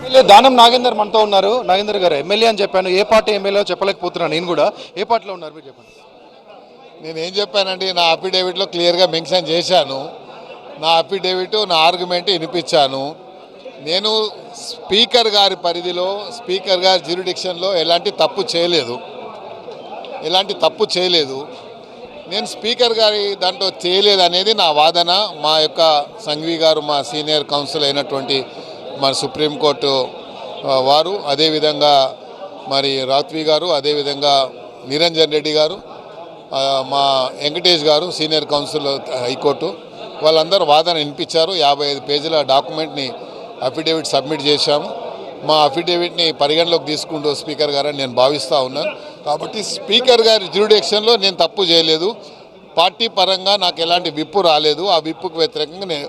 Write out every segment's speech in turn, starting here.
MLA Danam Nagender మనతో ఉన్నారు. నాగేందర్ గారు ఎమ్మెల్యే అని చెప్పాను, ఏ పార్టీ ఎమ్మెల్యే చెప్పలేకపోతున్నాను. నేను కూడా ఏ పార్టీలో ఉన్నారు మీరు చెప్పండి. నేనేం చెప్పానండి, నా అఫిడేవిట్లో క్లియర్గా మెన్షన్ చేశాను. నా అఫిడేవిట్, నా ఆర్గ్యుమెంట్ వినిపించాను. నేను స్పీకర్ గారి పరిధిలో, స్పీకర్ గారి జ్యూరిడిక్షన్లో ఎలాంటి తప్పు చేయలేదు. నేను స్పీకర్ గారి దాంట్లో చేయలేదు అనేది నా వాదన. మా యొక్క సంఘవి గారు, మా సీనియర్ కౌన్సిల్ అయినటువంటి మన సుప్రీంకోర్టు వారు, అదేవిధంగా మరి రాత్వి గారు, అదేవిధంగా నిరంజన్ రెడ్డి గారు, మా వెంకటేష్ గారు సీనియర్ కౌన్సిల్ హైకోర్టు, వాళ్ళందరూ వాదన వినిపించారు. 55 పేజీల డాక్యుమెంట్ని అఫిడేవిట్ సబ్మిట్ చేశాము. మా అఫిడేవిట్ని పరిగణలోకి తీసుకుంటూ స్పీకర్ గారని నేను భావిస్తూ ఉన్నాను. కాబట్టి స్పీకర్ గారి జ్యూరిడిక్షన్లో నేను తప్పు చేయలేదు. పార్టీ పరంగా నాకు ఎలాంటి విప్పు రాలేదు. ఆ విప్పుకు వ్యతిరేకంగా నేను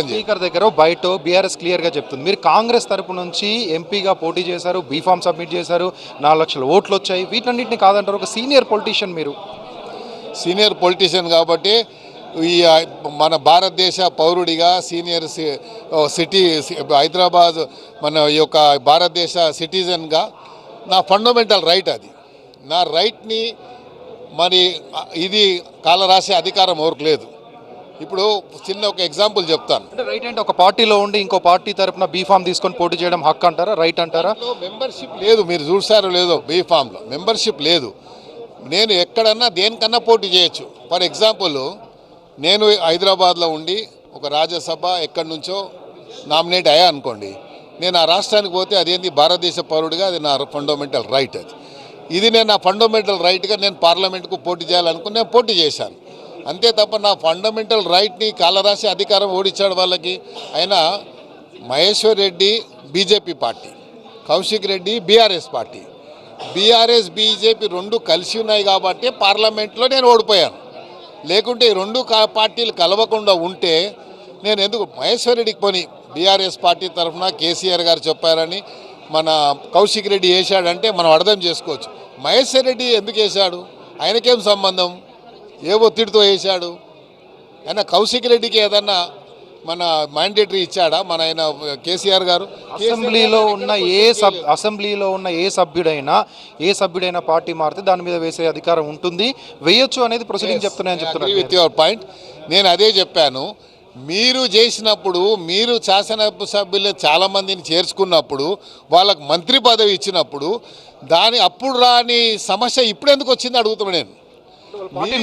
స్పీకర్ దగ్గర బయట బీఆర్ఎస్ క్లియర్గా చెప్తుంది. మీరు కాంగ్రెస్ తరపు నుంచి ఎంపీగా పోటీ చేశారు, బీఫామ్ సబ్మిట్ చేశారు, 4 లక్షల ఓట్లు వచ్చాయి. వీటన్నింటినీ కాదంటారు. ఒక సీనియర్ పొలిటీషియన్, మీరు సీనియర్ పొలిటీషియన్ కాబట్టి ఈ మన భారతదేశ పౌరుడిగా సీనియర్ సిటీ హైదరాబాద్ మన యొక్క భారతదేశ సిటిజన్గా నా ఫండమెంటల్ రైట్ అది. నా రైట్ని మరి ఇది కాలరాసే అధికారం ఎవరికి లేదు. ఇప్పుడు చిన్న ఒక ఎగ్జాంపుల్ చెప్తాను. అంటే రైట్ అంటే ఒక పార్టీలో ఉండి ఇంకో పార్టీ తరపున బీఫామ్ తీసుకొని పోటీ చేయడం హక్కు అంటారా, రైట్ అంటారా? మెంబర్షిప్ లేదు, మీరు చూసారో లేదో, బీఫామ్లో మెంబర్షిప్ లేదు. నేను ఎక్కడన్నా దేనికన్నా పోటీ చేయొచ్చు. ఫర్ ఎగ్జాంపుల్, నేను హైదరాబాద్లో ఉండి ఒక రాజ్యసభ ఎక్కడి నుంచో నామినేట్ అయ్యా అనుకోండి, నేను ఆ రాష్ట్రానికి పోతే అదేంటి భారతదేశ పౌరుడిగా అది నా ఫండమెంటల్ రైట్. ఇది నేను నా ఫండమెంటల్ రైట్గా నేను పార్లమెంట్కు పోటీ చేయాలనుకుని నేను పోటీ చేశాను. అంతే తప్ప నా ఫండమెంటల్ రైట్ని కాలరాసి అధికారం ఓడించాడు వాళ్ళకి. అయినా Maheshwar Reddy BJP party, Kaushik Reddy BRS party, BRS BJP రెండు కలిసి ఉన్నాయి కాబట్టి పార్లమెంట్లో నేను ఓడిపోయాను. లేకుంటే ఈ రెండు పార్టీలు కలవకుండా ఉంటే నేను ఎందుకు మహేశ్వర్ రెడ్డికి పోని బీఆర్ఎస్ పార్టీ తరఫున కేసీఆర్ గారు చెప్పారని మన కౌశిక్ రెడ్డి వేశాడంటే మనం అర్థం చేసుకోవచ్చు. మహేశ్వర్ రెడ్డి ఎందుకు వేశాడు, ఆయనకేం సంబంధం, ఏ ఒత్తిడితో వేశాడు? ఆయన కౌశిక్ రెడ్డికి ఏదన్నా మన మ్యాండేటరీ ఇచ్చాడా మన ఆయన కేసీఆర్ గారు? అసెంబ్లీలో ఉన్న ఏ సభ్యుడైనా పార్టీ మారితే దాని మీద వేసే అధికారం ఉంటుంది, వేయొచ్చు అనేది ప్రొసీడింగ్ చెప్తున్నాయని చెప్తున్నారు. విత్ యువర్ పాయింట్, నేను అదే చెప్పాను. మీరు చేసినప్పుడు, మీరు శాసనసభ్యులు చాలామందిని చేర్చుకున్నప్పుడు, వాళ్ళకు మంత్రి పదవి ఇచ్చినప్పుడు అప్పుడు రాని సమస్య ఇప్పుడు ఎందుకు వచ్చింది అడుగుతున్నాను నేను.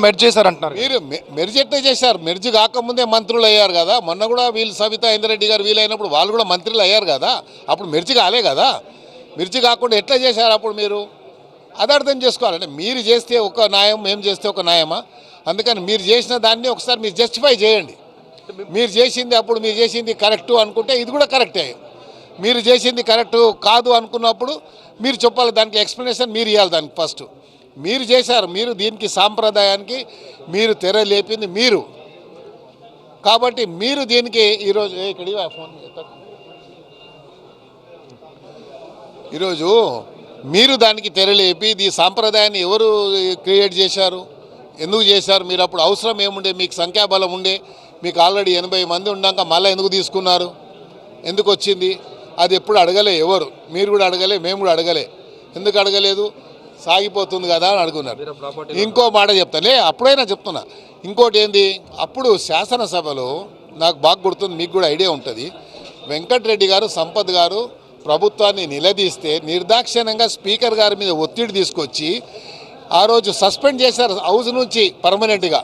మెర్జ్ చేశారంటున్నారు. మీరు మెర్జ్ ఎట్లా చేశారు? మెర్జ్ కాకముందే మంత్రులు అయ్యారు కదా. మొన్న కూడా వీళ్ళు సబితా ఇంద్రెడ్డి గారు వీలైనప్పుడు వాళ్ళు కూడా మంత్రులు అయ్యారు కదా. అప్పుడు మెర్జ్ కాలే కదా. మెర్జ్ కాకుండా ఎట్లా చేశారు అప్పుడు? మీరు అది అర్థం చేసుకోవాలంటే మీరు చేస్తే ఒక న్యాయం, మేము చేస్తే ఒక న్యాయమా? అందుకని మీరు చేసిన దాన్ని ఒకసారి మీరు జస్టిఫై చేయండి. మీరు చేసింది కరెక్టు అనుకుంటే ఇది కూడా కరెక్టే. మీరు చేసింది కరెక్టు కాదు అనుకున్నప్పుడు మీరు చెప్పాలి, దానికి ఎక్స్ప్లెనేషన్ మీరు ఇవ్వాలి. దానికి ఫస్ట్ మీరు చేశారు, మీరు దీనికి సాంప్రదాయానికి మీరు తెర లేపింది మీరు. కాబట్టి మీరు దీనికి ఈరోజు మీరు దానికి తెరలేపి ఈ సాంప్రదాయాన్ని ఎవరు క్రియేట్ చేశారు, ఎందుకు చేశారు? మీరు అప్పుడు అవసరం ఏముండే? మీకు సంఖ్యాబలం ఉండే, మీకు ఆల్రెడీ 80 మంది ఉన్నాక మళ్ళీ ఎందుకు తీసుకున్నారు? ఎందుకు వచ్చింది? అది ఎప్పుడు అడగలే ఎవరు, మీరు కూడా అడగలే, మేము కూడా అడగలే. ఎందుకు అడగలేదు? సాగిపోతుంది కదా అని అడుగున్నారు. ఇంకో మాట చెప్తానే, అప్పుడైనా చెప్తున్నా. ఇంకోటి ఏంది, అప్పుడు శాసనసభలో నాకు బాగా గుర్తుంది, మీకు కూడా ఐడియా ఉంటుంది. వెంకటరెడ్డి గారు, సంపత్ గారు ప్రభుత్వాన్ని నిలదీస్తే నిర్దాక్షిణ్యంగా స్పీకర్ గారి మీద ఒత్తిడి తీసుకొచ్చి ఆ రోజు సస్పెండ్ చేశారు. హౌస్ నుంచి పర్మనెంట్గా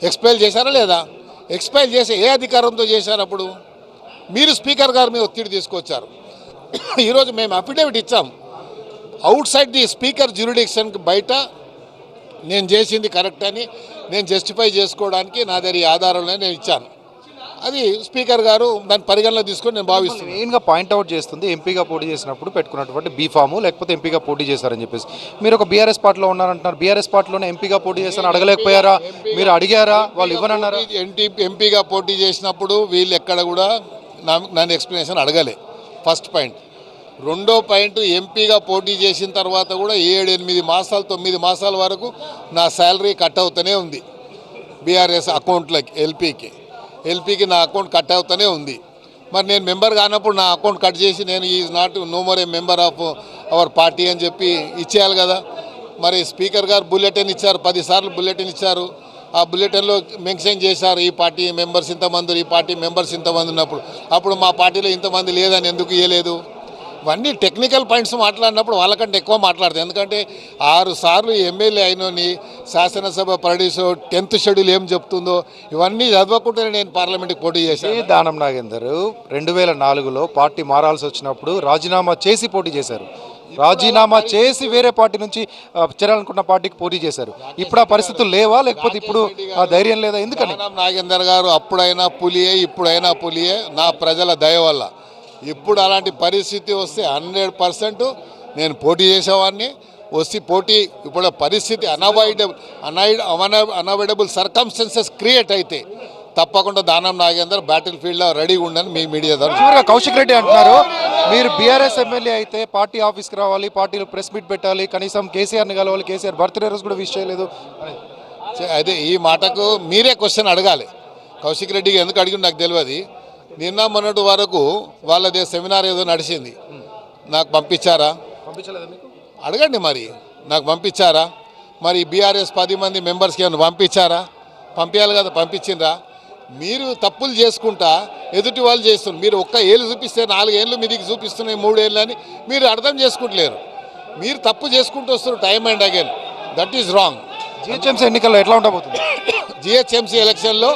ఎక్స్పైల్ చేశారా లేదా? ఎక్స్పైల్ చేసి ఏ అధికారంతో చేశారు? అప్పుడు మీరు స్పీకర్ గారి మీద ఒత్తిడి తీసుకొచ్చారు. ఈరోజు మేము అఫిడేవిట్ ఇచ్చాం. అవుట్ సైడ్ ది స్పీకర్ జ్యూరిడిక్షన్కి బయట నేను చేసింది కరెక్ట్ అని నేను జస్టిఫై చేసుకోవడానికి నా దగ్గర ఈ ఆధారాలను నేను ఇచ్చాను. అది స్పీకర్ గారు దాన్ని పరిగణలో తీసుకొని నేను భావిస్తున్నాను. మెయిన్గా పాయింట్అవుట్ చేస్తుంది, ఎంపీగా పోటీ చేసినప్పుడు పెట్టుకున్నటువంటి బీఫాము, లేకపోతే ఎంపీగా పోటీ చేశారని చెప్పేసి. మీరు ఒక బీఆర్ఎస్ పార్టీలో ఉన్నారంటున్నారు. బీఆర్ఎస్ పార్టీలోనే ఎంపీగా పోటీ చేశారని అడగలేకపోయారా? మీరు అడిగారా? వాళ్ళు ఇవ్వనన్నారా? ఎంపీగా పోటీ చేసినప్పుడు వీళ్ళు ఎక్కడ కూడా నన్ను ఎక్స్ప్లెనేషన్ అడగలే. First point. రెండో పాయింట్, ఎంపీగా పోటీ చేసిన తర్వాత కూడా 7-8 మాసాలు 9 మాసాల వరకు నా శాలరీ కట్ అవుతూనే ఉంది బీఆర్ఎస్ అకౌంట్లకి. ఎల్పీకి నా అకౌంట్ కట్ అవుతూనే ఉంది. మరి నేను మెంబర్ కానప్పుడు నా అకౌంట్ కట్ చేసి నేను is not no more a member of our party అని చెప్పి ఇచ్చేయాలి కదా. మరి స్పీకర్ గారు బుల్లెటిన్ ఇచ్చారు, 10 సార్లు బుల్లెటిన్ ఇచ్చారు. ఆ బుల్లెటిన్లో మెన్షన్ చేశారు ఈ పార్టీ మెంబర్స్ ఇంతమంది, ఈ పార్టీ మెంబర్స్ ఇంతమంది ఉన్నప్పుడు. అప్పుడు మా పార్టీలో ఇంతమంది లేదని ఎందుకు ఇవ్వలేదు? ఇవన్నీ టెక్నికల్ పాయింట్స్ మాట్లాడినప్పుడు వాళ్ళకంటే ఎక్కువ మాట్లాడతాయి. ఎందుకంటే 6 సార్లు ఎమ్మెల్యే అయినోని శాసనసభ ప్రొడ్యూసో 10th షెడ్యూల్ ఏం చెప్తుందో ఇవన్నీ చదవకుండానే నేను పార్లమెంట్కి పోటీ చేశాను. దానం నాగేందర్ 2004లో పార్టీ మారాల్సి వచ్చినప్పుడు రాజీనామా చేసి పోటీ చేశారు. రాజీనామా చేసి వేరే పార్టీ నుంచి చేరాలనుకున్న పార్టీకి పోటీ చేశారు. ఇప్పుడు ఆ పరిస్థితులు లేవా, లేకపోతే ఇప్పుడు ఆ ధైర్యం లేదా? ఎందుకని? దానం నాగేందర్ గారు అప్పుడైనా పులియే, ఇప్పుడైనా పులియే, నా ప్రజల దయ వల్ల. ఇప్పుడు అలాంటి పరిస్థితి వస్తే 100% నేను పోటీ చేసేవాడిని. వచ్చి పోటీ ఇప్పుడు పరిస్థితి అన్అవాయిడబుల్ సర్కమ్స్టెన్సెస్ క్రియేట్ అయితే తప్పకుండా దానం నాగేందర్ బ్యాటిల్ ఫీల్డ్లో రెడీగా ఉండని మీ మీడియా ద్వారా. చివరిగా కౌశిక్ రెడ్డి అంటున్నారు, మీరు బీఆర్ఎస్ ఎమ్మెల్యే అయితే పార్టీ ఆఫీస్కి రావాలి, పార్టీలో ప్రెస్ మీట్ పెట్టాలి, కనీసం కేసీఆర్ని కలవాలి, కేసీఆర్ బర్త్డే రోజు కూడా విష్ చేయలేదు. అదే ఈ మాటకు మీరే క్వశ్చన్ అడగాలి. కౌశిక్ రెడ్డికి ఎందుకు అడిగి నాకు తెలియదు. నిన్న మొన్నటి వరకు వాళ్ళదే సెమినార్ ఏదో నడిచింది, నాకు పంపించారా? అడగండి మరి, నాకు పంపించారా? మరి బీఆర్ఎస్ 10 మంది మెంబర్స్కి ఏమైనా పంపించారా? పంపించాలి కదా, పంపించిండ్రా? మీరు తప్పులు చేసుకుంటా ఎదుటి వాళ్ళు చేస్తున్నారు. మీరు ఒక్క ఏళ్ళు చూపిస్తే 4 ఏళ్ళు మీదికి చూపిస్తున్నాయి, 3 ఏళ్ళు అని మీరు అర్థం చేసుకుంటలేరు. మీరు తప్పు చేసుకుంటూ వస్తున్నారు time and again. That is wrong. GHMC ఎన్నికల్లో ఎట్లా ఉండబోతుంది? జిహెచ్ఎంసీ ఎలక్షన్లో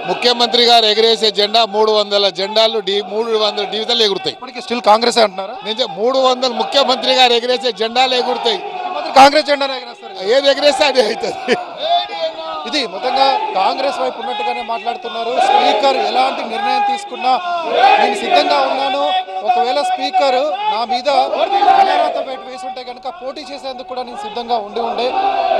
ముఖ్యమంత్రి గారు ఎగిరేసే జెండా 300 జెండాలు 300 డివిజన్లు ఎగురుతాయి. ఇప్పటికీ స్టిల్ కాంగ్రెస్ అంటున్నారా? నిజం, 300 ముఖ్యమంత్రి గారు ఎగిరేసే జెండాలు ఎగురుతాయి. కాంగ్రెస్ జెండా ఎగరేస్తారు. ఏది ఎగిరేస్తే అది అవుతుంది. ఇది మొత్తంగా కాంగ్రెస్ వైపు ఉన్నట్టుగానే మాట్లాడుతున్నారు. స్పీకర్ ఎలాంటి నిర్ణయం తీసుకున్నా నేను సిద్ధంగా ఉన్నాను. ఒకవేళ స్పీకర్ నా మీద అనార్హత వేటు వేసి ఉంటే కనుక పోటీ చేసేందుకు కూడా నేను సిద్ధంగా ఉండే.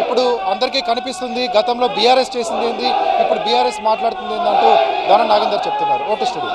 ఇప్పుడు అందరికీ కనిపిస్తుంది గతంలో బీఆర్ఎస్ చేసింది ఏంది, ఇప్పుడు బీఆర్ఎస్ మాట్లాడుతుంది ఏంటంటూ దానం నాగేందర్ చెప్తున్నారు. Vote studio.